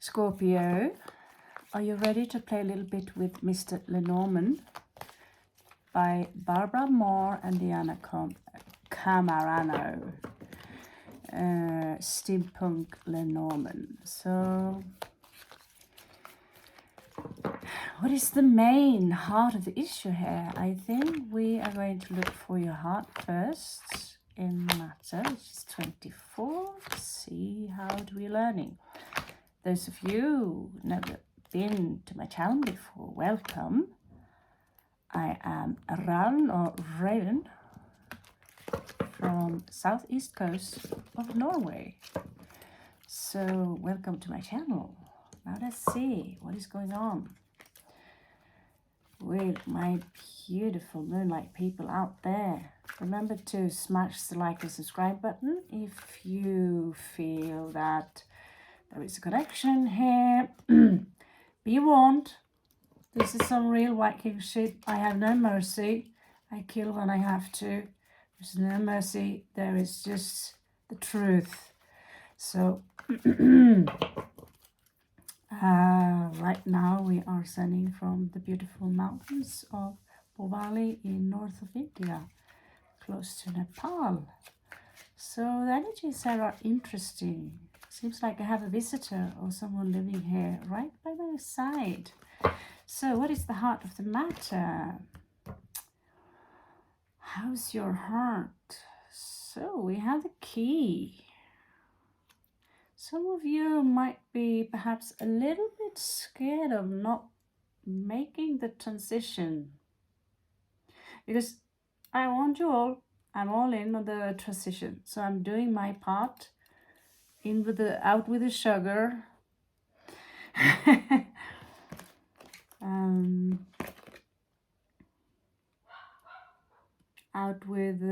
Scorpio, are you ready to play a little bit with Mr. Lenormand by Barbara Moore and Diana Camarano? Steampunk Lenormand. So, what is the main heart of the issue here? I think we are going to look for your heart first in matter, which is 24. See how do we learning. Those of you who've never been to my channel before, welcome. I am Ran or Raven from southeast coast of Norway. So welcome to my channel. Now let's see what is going on with my beautiful moonlight people out there. Remember to smash the like and subscribe button if you feel that there is a connection here. Be warned, this is some real Viking shit. I have no mercy. I kill when I have to. There's no mercy. There is just the truth. So right now we are sending from the beautiful mountains of Bovali in north of India, close to Nepal. So the energies here are interesting. Seems like I have a visitor or someone living here right by my side. So what is the heart of the matter? How's your heart? So we have the key. Some of you might be perhaps a little bit scared of not making the transition. Because I want you all, I'm all in on the transition. So I'm doing my part. In with the, out with the sugar. Out with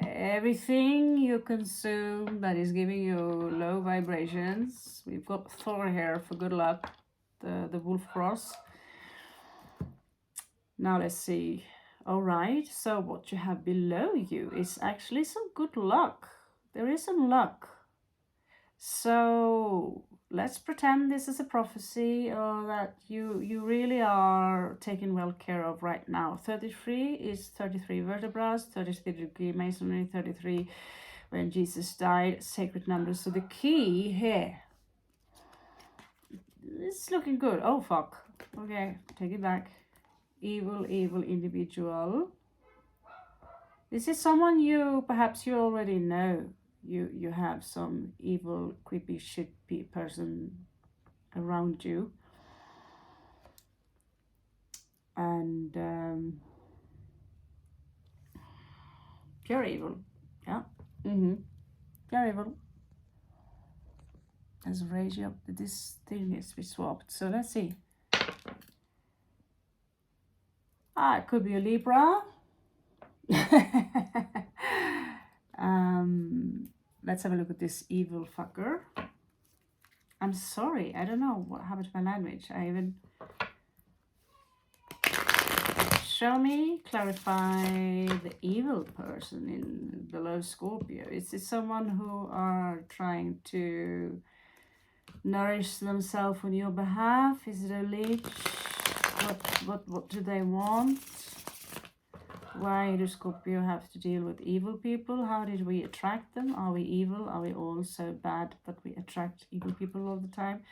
everything you consume that is giving you low vibrations. We've got Thor here for good luck, the wolf cross. Now let's see. All right, so what you have below you is actually some good luck. There is some luck. So let's pretend this is a prophecy or that you really are taken well care of right now. 33 is 33 vertebrae, 33 degree masonry, 33 when Jesus died, sacred numbers. So the key here is looking good. Oh, fuck. Okay, take it back. Evil individual. This is someone perhaps you already know. You have some evil, creepy, shit person around you. And pure evil. Yeah. Pure evil. Let's raise you up. This thing needs to be swapped. So let's see. It could be a Libra. Let's have a look at this evil fucker. I'm sorry, I don't know what happened to my language. I even show me, clarify the evil person in below Scorpio. Is it someone who are trying to nourish themselves on your behalf? Is it a leech? What do they want? Why do Scorpio have to deal with evil people? How did we attract them? Are we evil? Are we all so bad that we attract evil people all the time?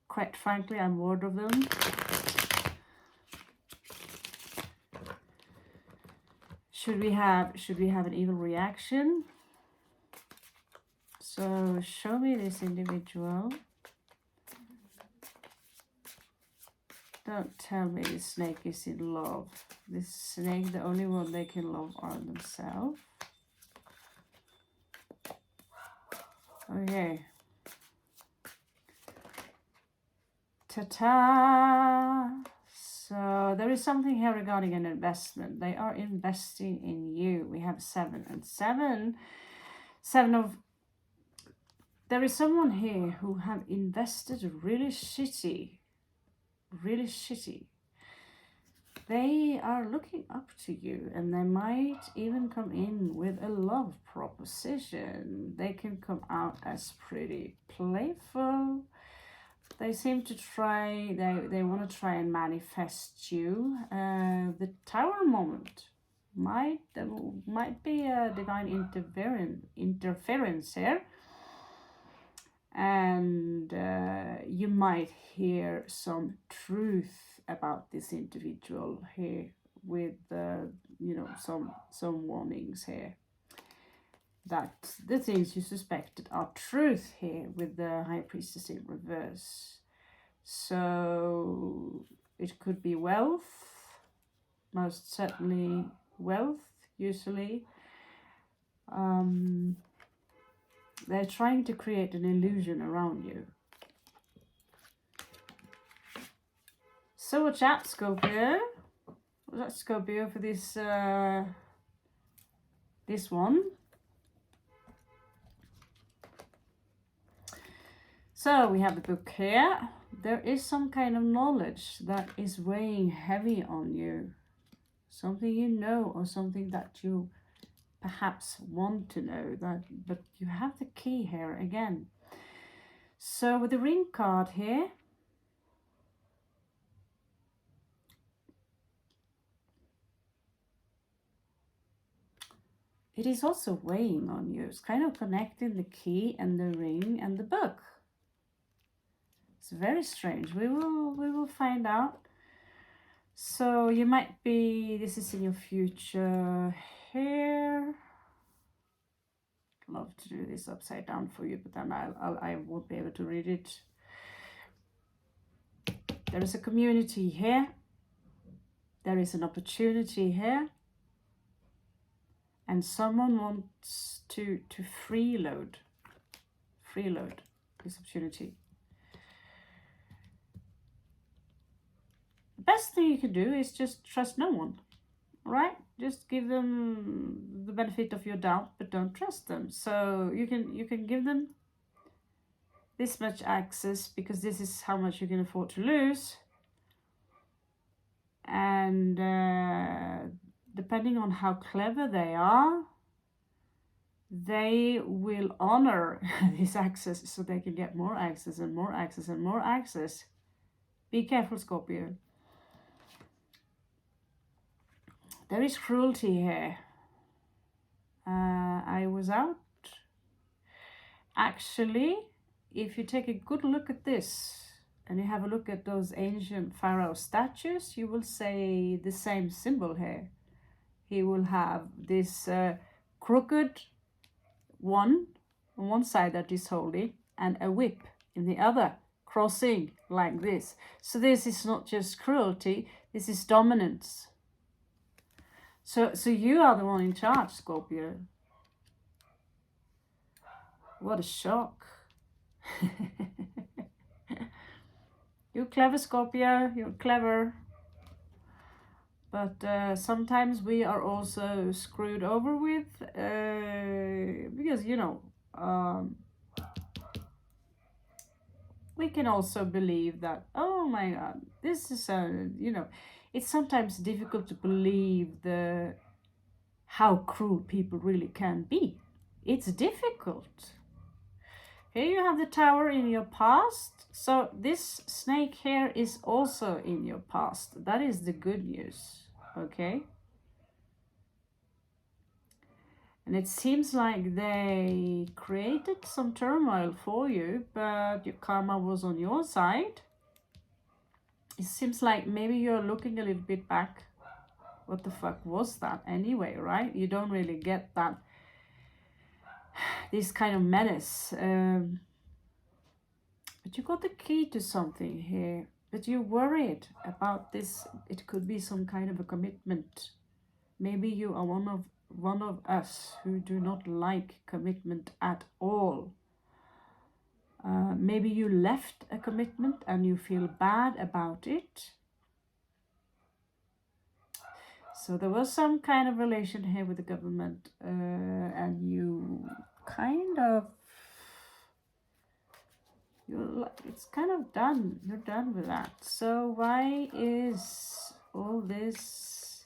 Quite frankly, I'm bored of them. Should we have an evil reaction? So show me this individual. Don't tell me this snake is in love. This snake, the only one they can love are themselves. Okay. Ta-ta! So there is something here regarding an investment. They are investing in you. We have 7 and 7. 7 of... There is someone here who have invested really shitty. They are looking up to you, and they might even come in with a love proposition. They can come out as pretty playful, they seem to try, they want to try and manifest you. The Tower moment there might be a divine interference here, and you might hear some truth about this individual here with you know, some warnings here that the things you suspected are truth here with the High Priestess in reverse. So it could be wealth, most certainly wealth, usually. They're trying to create an illusion around you. So watch out, Scorpio. Watch out, Scorpio, for this this one. So we have the book here. There is some kind of knowledge that is weighing heavy on you. Something you know, or something that you perhaps want to know, but you have the key here again. So with the ring card here, it is also weighing on you. It's kind of connecting the key and the ring and the book. It's very strange. We will find out. So you might be, this is in your future here. I'd love to do this upside down for you, but then I won't be able to read it. There is a community here. There is an opportunity here. And someone wants to freeload this opportunity. The best thing you can do is just trust no one, right? Just give them the benefit of your doubt, but don't trust them. So you can give them this much access because this is how much you can afford to lose. And depending on how clever they are, they will honor this access so they can get more access and more access and more access. Be careful, Scorpio. There is cruelty here. I was out. Actually, if you take a good look at this and you have a look at those ancient pharaoh statues, you will say the same symbol here. He will have this crooked one on one side that is holy and a whip in the other, crossing like this. So this is not just cruelty, this is dominance. So you are the one in charge, Scorpio. What a shock. You're clever, Scorpio, you're clever. But sometimes we are also screwed over with, because, you know, we can also believe that, oh my God, this is, you know, it's sometimes difficult to believe how cruel people really can be. It's difficult. Here you have the Tower in your past. So this snake here is also in your past. That is the good news, okay? And it seems like they created some turmoil for you, but your karma was on your side. It seems like maybe you're looking a little bit back. What the fuck was that anyway, right? You don't really get that, this kind of menace. But you got the key to something here. But you're worried about this. It could be some kind of a commitment. Maybe you are one of us who do not like commitment at all. Maybe you left a commitment and you feel bad about it. So there was some kind of relation here with the government, and you kind of, it's kind of done. You're done with that. So why is all this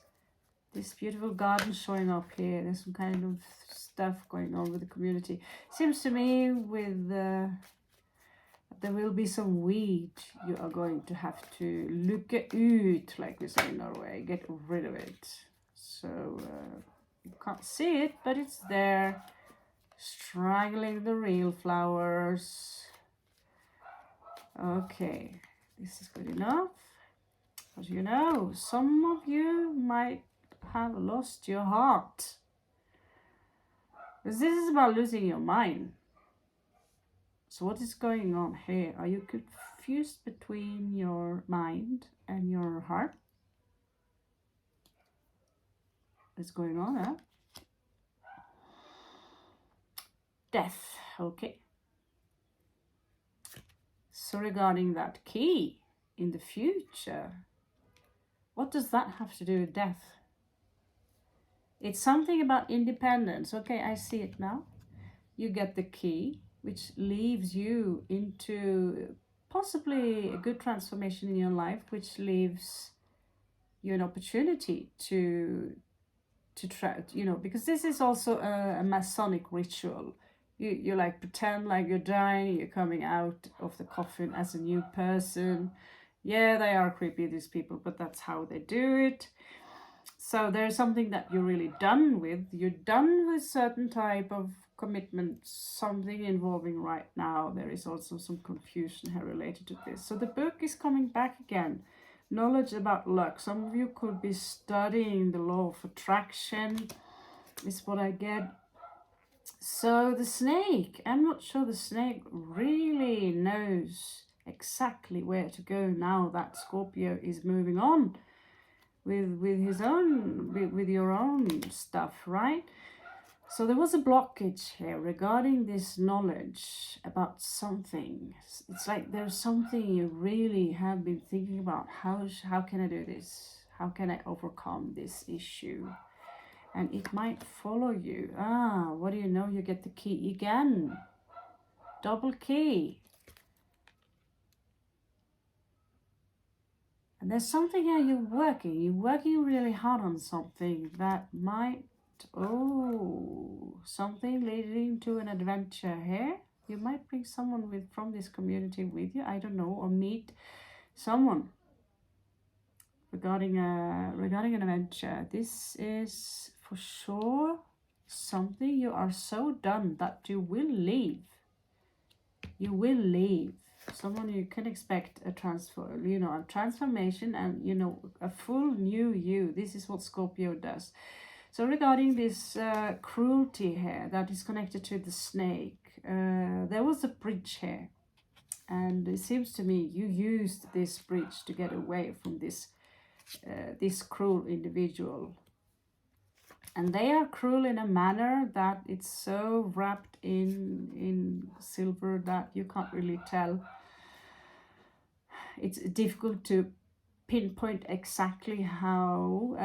beautiful garden showing up here? There's some kind of stuff going on with the community. Seems to me with a There will be some weed you are going to have to luke ut, like we say in Norway, get rid of it. So you can't see it, but it's there, strangling the real flowers. Okay, this is good enough. As you know, some of you might have lost your heart. Because this is about losing your mind. So what is going on here? Are you confused between your mind and your heart? What's going on, huh? Death, okay. So regarding that key in the future, what does that have to do with death? It's something about independence. Okay, I see it now. You get the key, which leaves you into possibly a good transformation in your life, which leaves you an opportunity to try, you know, because this is also a Masonic ritual. You like pretend like you're dying, you're coming out of the coffin as a new person. Yeah, they are creepy, these people, but that's how they do it. So there's something that you're really done with. You're done with certain type of commitment, something involving right now. There is also some confusion here related to this. So the book is coming back again. Knowledge about luck. Some of you could be studying the law of attraction, is what I get. So the snake, I'm not sure the snake really knows exactly where to go now that Scorpio is moving on with his own, with your own stuff, right? So there was a blockage here regarding this knowledge about something. It's like there's something you really have been thinking about. How can I do this? How can I overcome this issue? And it might follow you. What do you know? You get the key again. Double key. And there's something here you're working really hard on something that might, something leading to an adventure here. You might bring someone from this community with you, I don't know, or meet someone regarding an adventure. This is for sure something you are so done that you will leave. You will leave. Someone you can expect a transformation and, a full new you. This is what Scorpio does. So regarding this cruelty here that is connected to the snake, there was a bridge here. And it seems to me you used this bridge to get away from this cruel individual. And they are cruel in a manner that it's so wrapped in silver that you can't really tell. It's difficult to pinpoint exactly how.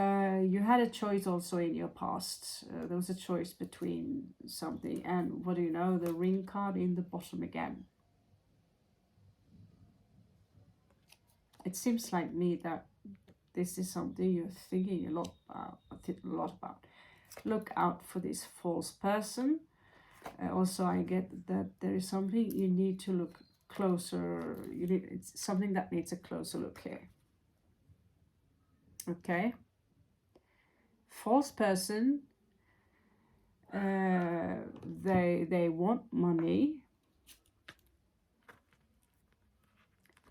You had a choice also in your past. There was a choice between something, and what do you know? The ring card in the bottom again. It seems like me that this is something you're thinking a lot about. Look out for this false person. Also, I get that there is something you need to look closer. It's something that needs a closer look here. Okay. False person. They want money.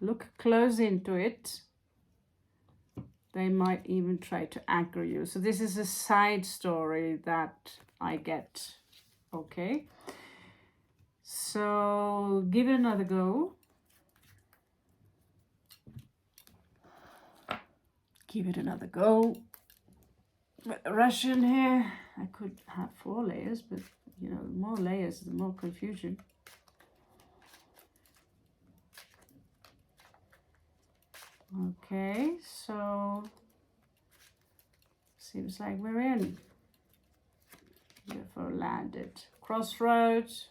Look close into it. They might even try to anchor you. So this is a side story that I get. Okay. So give it another go. Give it another go. Russian here. I could have 4 layers, but the more layers, the more confusion. Okay, so seems like we're in. Therefore landed. Crossroads.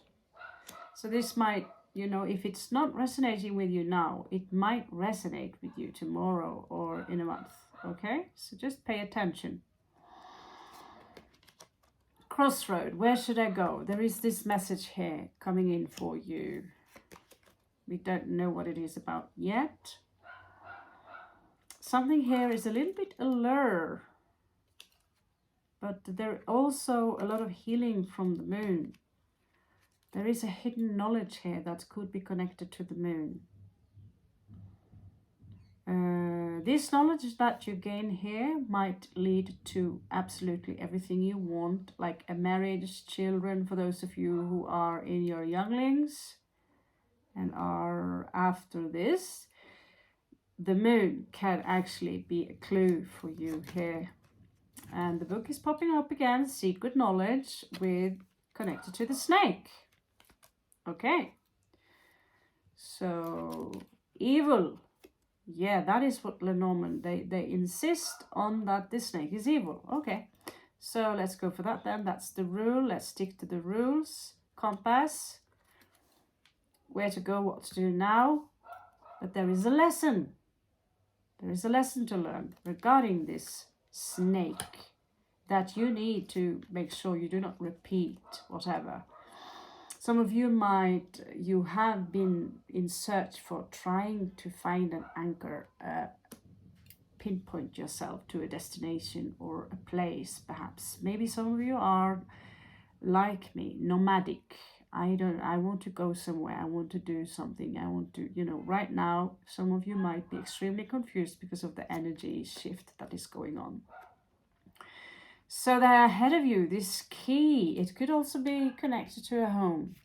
So this might, if it's not resonating with you now, it might resonate with you tomorrow or in a month. Okay, so just pay attention. Crossroad, where should I go? There is this message here coming in for you. We don't know what it is about yet. Something here is a little bit allure, but there also a lot of healing from the moon. There is a hidden knowledge here that could be connected to the moon. This knowledge that you gain here might lead to absolutely everything you want, like a marriage, children, for those of you who are in your younglings and are after this. The moon can actually be a clue for you here. And the book is popping up again, Secret Knowledge, with connected to the snake. Okay. So, evil. Yeah, that is what Lenormand, they insist on that this snake is evil. Okay, so let's go for that then. That's the rule. Let's stick to the rules. Compass. Where to go, what to do now. But there is a lesson. There is a lesson to learn regarding this snake that you need to make sure you do not repeat whatever. Some of you you have been in search for trying to find an anchor, pinpoint yourself to a destination or a place, perhaps. Maybe some of you are like me, nomadic. I want to go somewhere. I want to do something. I want to, right now, some of you might be extremely confused because of the energy shift that is going on. So they're ahead of you, this key. It could also be connected to a home.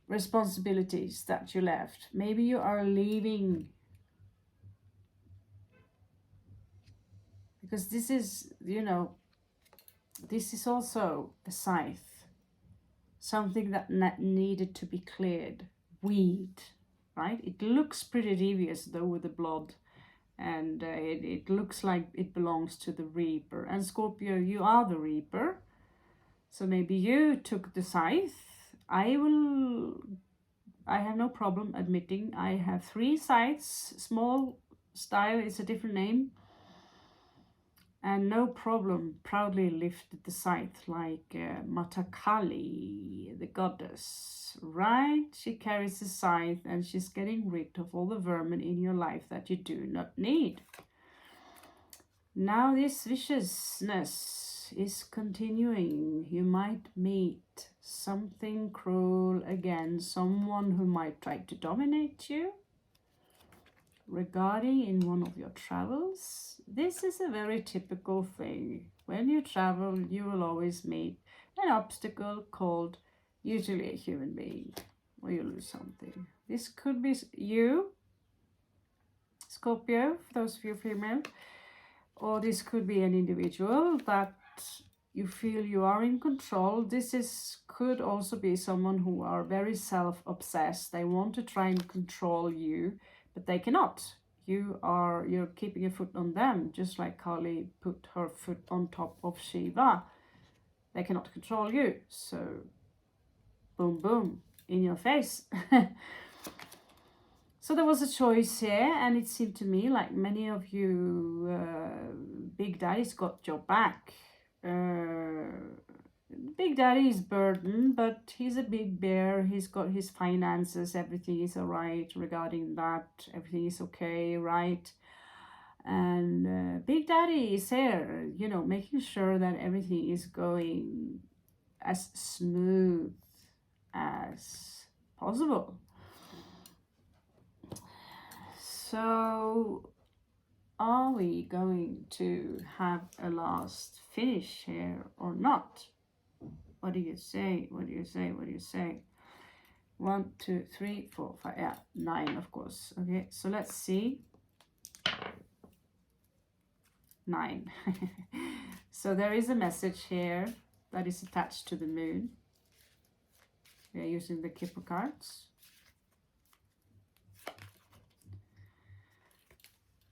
Responsibilities that you left. Maybe you are leaving. Because this is, this is also a scythe. Something that needed to be cleared. Weed, right? It looks pretty devious though with the blood. And it looks like it belongs to the Reaper. And Scorpio, you are the Reaper. So maybe you took the scythe. I have no problem admitting I have 3 scythes. Small style is a different name. And no problem, proudly lifted the scythe like Matakali, the goddess, right? She carries the scythe and she's getting rid of all the vermin in your life that you do not need. Now this viciousness is continuing. You might meet something cruel again, someone who might try to dominate you. Regarding in one of your travels, this is a very typical thing. When you travel, you will always meet an obstacle called usually a human being, or you lose something. This could be you, Scorpio, for those of you female, or this could be an individual that you feel you are in control. This could also be someone who are very self-obsessed. They want to try and control you, but they cannot. You're keeping a foot on them, just like Kali put her foot on top of Shiva. They cannot control you. So, boom, boom, in your face. So there was a choice here, and it seemed to me like many of you Big Daddy's got your back. Big Daddy is burdened, but he's a big bear. He's got his finances. Everything is all right regarding that. Everything is okay, right? And Big Daddy is here, making sure that everything is going as smooth as possible. So, are we going to have a last finish here or not? What do you say? What do you say? What do you say? 1, 2, 3, 4, 5, yeah, 9, of course. Okay, so let's see. 9. So there is a message here that is attached to the moon. We are using the Kipper cards.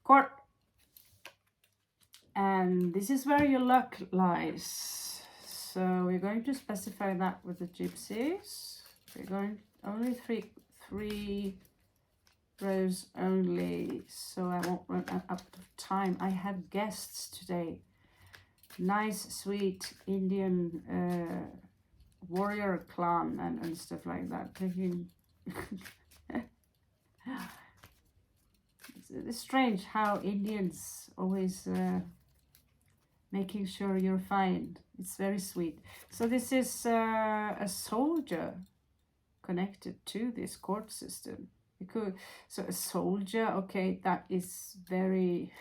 Court. And this is where your luck lies. So we're going to specify that with the gypsies. We're going only three rows only, so I won't run out of time. I have guests today. Nice, sweet Indian warrior clan and stuff like that. Taking it's strange how Indians always making sure you're fine. It's very sweet. So this is a soldier connected to this court system. So a soldier, okay, that is very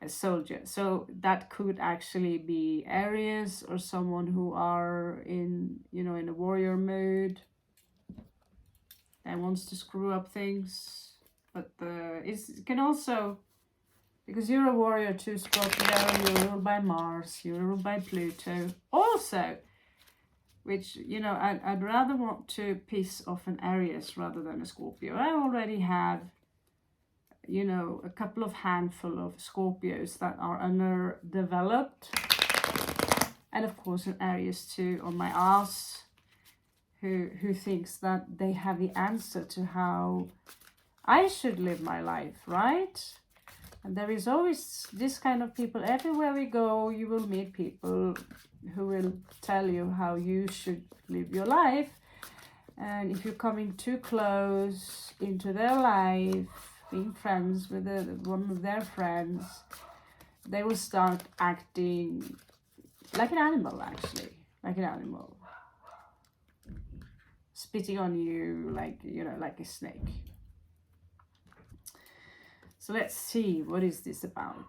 a soldier. So that could actually be Aries or someone who are in, you know, in a warrior mood and wants to screw up things. But it can also, because you're a warrior too, Scorpio, you're ruled by Mars, you're ruled by Pluto. Also, which, you know, I'd rather want to piss off an Aries rather than a Scorpio. I already have, you know, a couple of handful of Scorpios that are underdeveloped. And of course an Aries too on my ass, who thinks that they have the answer to how I should live my life, right? And there is always this kind of people. Everywhere we go, you will meet people who will tell you how you should live your life. And if you're coming too close into their life, being friends with one of their friends, they will start acting like an animal, actually. Like an animal. Spitting on you like, you know, like a snake. So let's see, what is this about?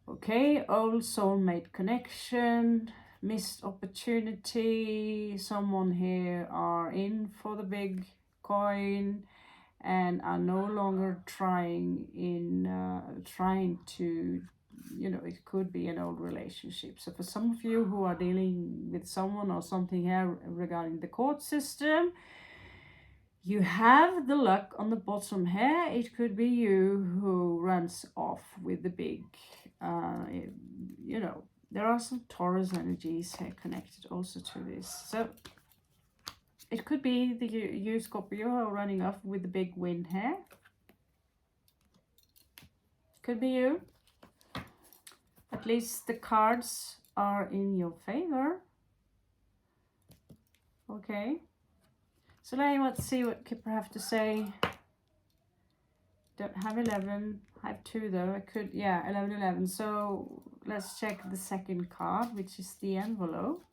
Okay, old soulmate connection, missed opportunity. Someone here are in for the big coin and are no longer trying to, you know, it could be an old relationship. So for some of you who are dealing with someone or something here regarding the court system, you have the luck on the bottom here. It could be you who runs off with the big, you know, there are some Taurus energies here connected also to this. So it could be the you Scorpio who are running off with the big win here. Could be you. At least the cards are in your favor. Okay. So let's see what Kipper have to say. Don't have 11. I have 2 though. I could, yeah, 11, 11. So let's check the second card, which is the envelope.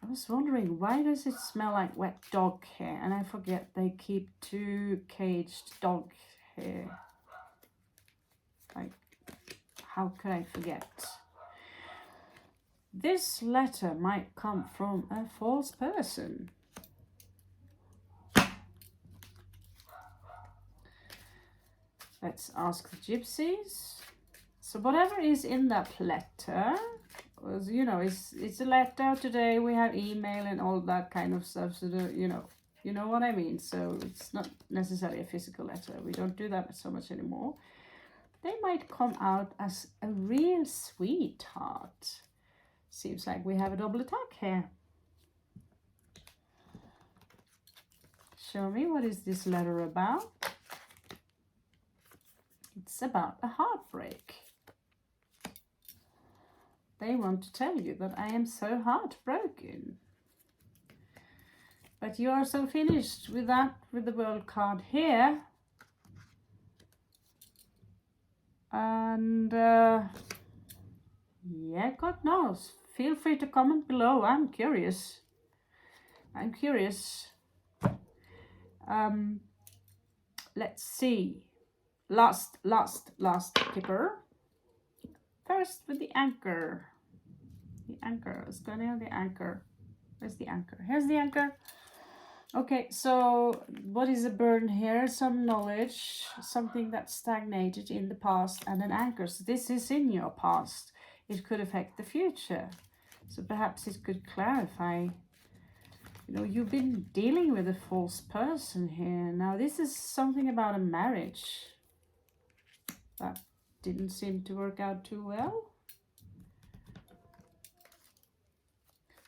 I was wondering, why does it smell like wet dog hair? And I forget they keep 2 caged dogs here. Like, how could I forget? This letter might come from a false person. Let's ask the gypsies. So whatever is in that letter, was, you know, it's a letter. Today we have email and all that kind of stuff. So you know what I mean. So it's not necessarily a physical letter. We don't do that so much anymore. They might come out as a real sweetheart. Seems like we have a double attack here. Show me, what is this letter about? It's about a heartbreak. They want to tell you that I am so heartbroken. But you are so finished with that, with the world card here. And yeah, God knows. Feel free to comment below. I'm curious. Let's see. Last Kipper. First with the anchor. The anchor. Let's go near the anchor. Where's the anchor? Here's the anchor. Okay, so what is a burn here? Some knowledge, something that stagnated in the past, and an anchor. So this is in your past. It could affect the future. So perhaps it could clarify. You know, you've been dealing with a false person here. Now this is something about a marriage that didn't seem to work out too well.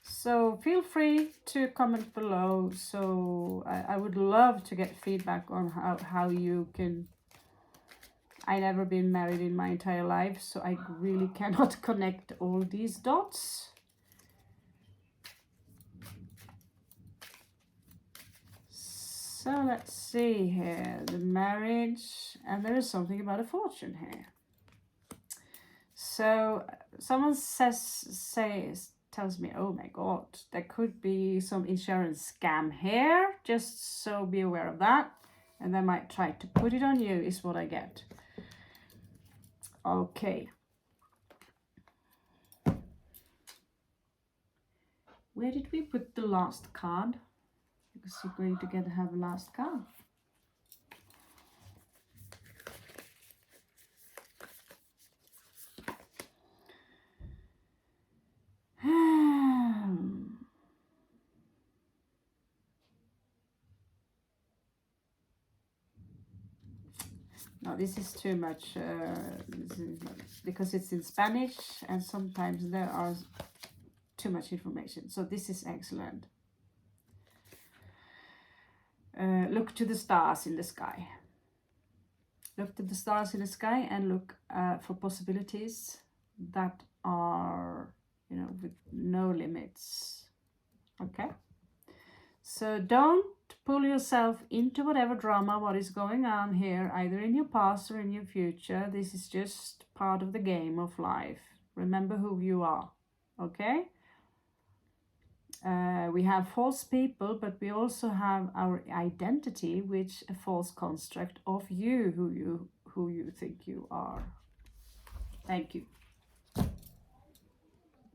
So feel free to comment below. So I would love to get feedback on how you can. I never been married in my entire life, so I really cannot connect all these dots. So let's see here, the marriage, and there is something about a fortune here. So someone tells me, oh my god, there could be some insurance scam here, just so be aware of that, and they might try to put it on you, is what I get. Okay. Where did we put the last card? Because you're going to have a last card. No, this is too much, because it's in Spanish and sometimes there are too much information. So this is excellent. Look to the stars in the sky. Look to the stars in the sky and look for possibilities that are, with no limits. Okay? So don't pull yourself into whatever drama, what is going on here, either in your past or in your future. This is just part of the game of life. Remember who you are. Okay? We have false people, but we also have our identity, which a false construct of you, who you think you are. Thank you.